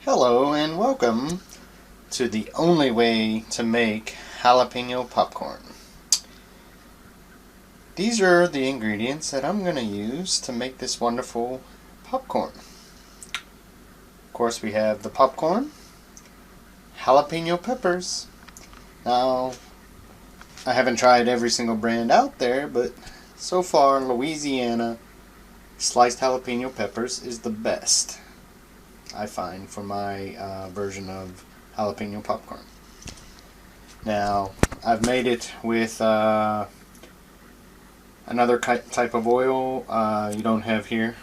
Hello and welcome to the only way to make jalapeno popcorn. These are the ingredients that I'm going to use to make this wonderful popcorn. Of course, we have the popcorn, jalapeno peppers. Now, I haven't tried every single brand out there, but so far Louisiana sliced jalapeno peppers is the best, I find, for my version of jalapeno popcorn. Now, I've made it with another type of oil you don't have here,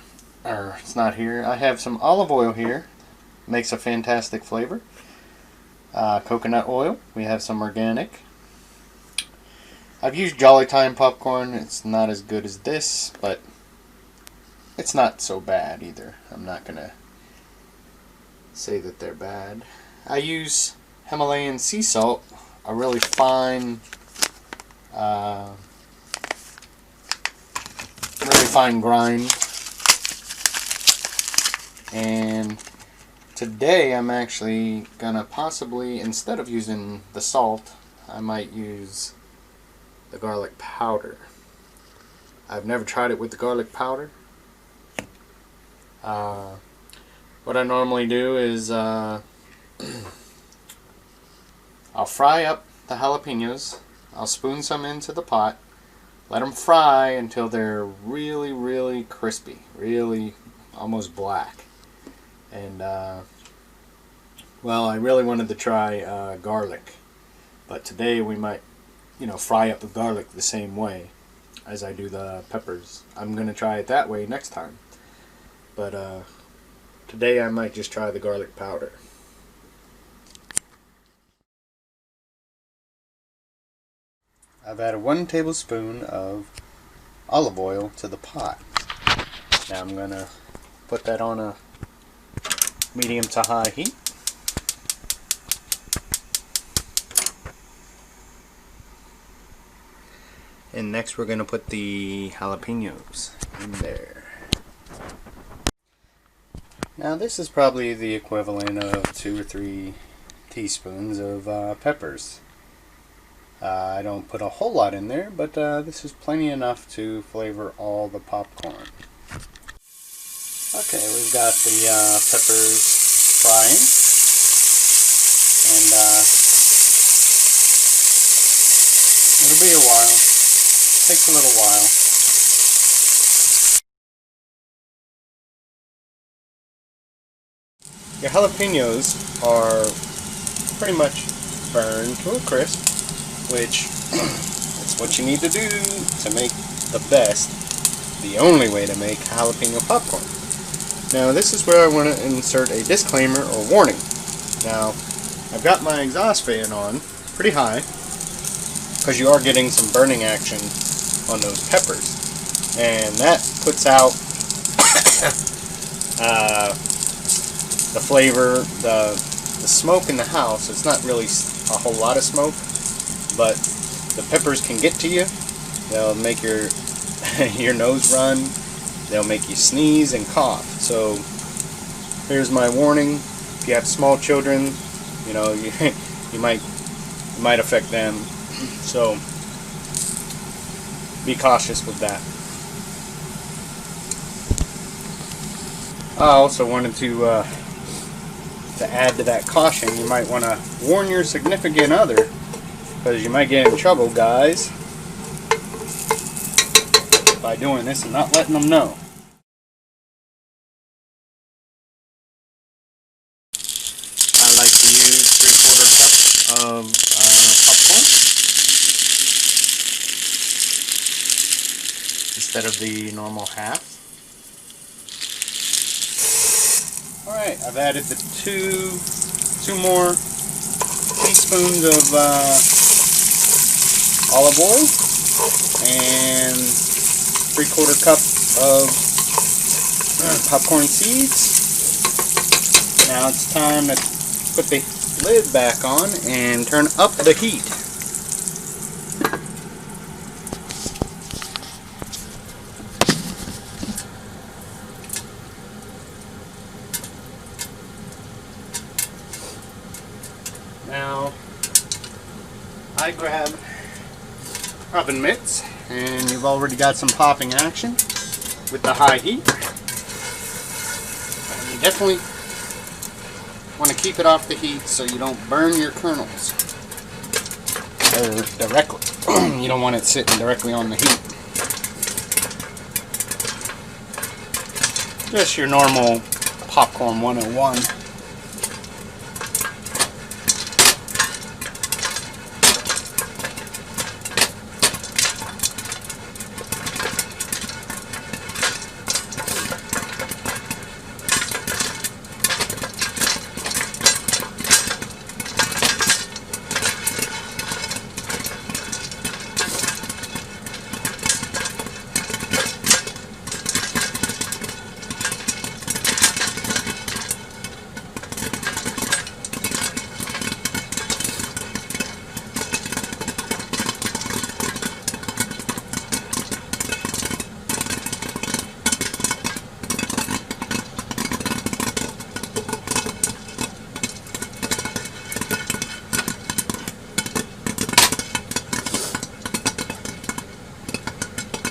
or it's not here. I have some olive oil here, makes a fantastic flavor. Coconut oil, we have some organic. I've used Jalapeño Popcorn. It's not as good as this, but it's not so bad either. I'm not gonna say that they're bad. I use Himalayan sea salt, a really fine grind. And today I'm actually gonna possibly, instead of using the salt, I might use the garlic powder. I've never tried it with the garlic powder. What I normally do is I'll fry up the jalapenos. I'll spoon some into the pot, let them fry until they're really crispy, really almost black. And well, I really wanted to try garlic, but today we might, fry up the garlic the same way as I do the peppers. I'm gonna try it that way next time, but today I might just try the garlic powder. I've added 1 tablespoon of olive oil to the pot. Now I'm going to put that on a medium to high heat. And next we're going to put the jalapenos in there. Now this is probably the equivalent of 2 or 3 teaspoons of peppers. I don't put a whole lot in there, but this is plenty enough to flavor all the popcorn. Okay, we've got the peppers frying, and it'll be a while. Takes a little while. Your jalapenos are pretty much burned to a crisp, which is what you need to do to make the best, the only way to make jalapeno popcorn. Now this is where I want to insert a disclaimer or warning. Now, I've got my exhaust fan on pretty high because you are getting some burning action on those peppers, and that puts out the flavor, the smoke in the house. It's not really a whole lot of smoke, but the peppers can get to you. They'll make your your nose run. They'll make you sneeze and cough. So here's my warning. If you have small children, you might affect them. So be cautious with that. I also wanted to add to that caution. You might want to warn your significant other, because you might get in trouble, guys, by doing this and not letting them know. I like to use 3/4 cup of popcorn instead of the normal half. Alright, I've added the two more teaspoons of olive oil and 3/4 cup of popcorn seeds. Now it's time to put the lid back on and turn up the heat. I grab oven mitts, and you've already got some popping action with the high heat. And you definitely want to keep it off the heat so you don't burn your kernels directly. You don't want it sitting directly on the heat. Just your normal popcorn 101.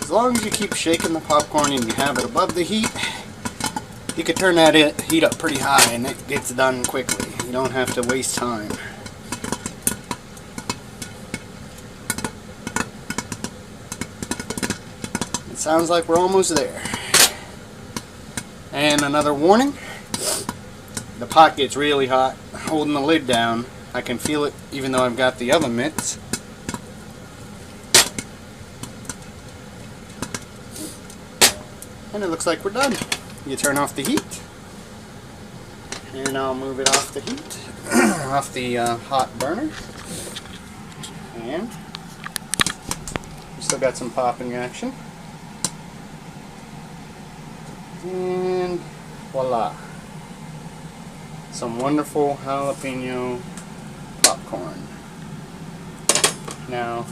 As long as you keep shaking the popcorn and you have it above the heat, you can turn that heat up pretty high and it gets done quickly. You don't have to waste time. It sounds like we're almost there. And another warning, the pot gets really hot. Holding the lid down, I can feel it even though I've got the oven mitts. And it looks like we're done. You turn off the heat, and I'll move it off the heat, off the hot burner, and we still got some popping action, and voila, some wonderful jalapeno popcorn. Now,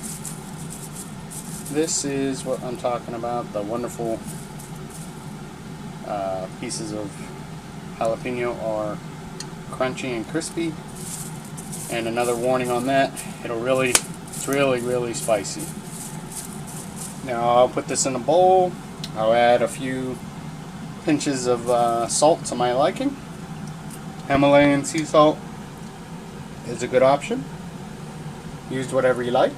this is what I'm talking about, the wonderful pieces of jalapeno are crunchy and crispy. And another warning on that, it's really spicy. Now I'll put this in a bowl. I'll add a few pinches of salt to my liking. Himalayan sea salt is a good option. Use whatever you like.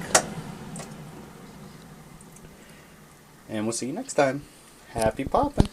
And we'll see you next time. Happy poppin'!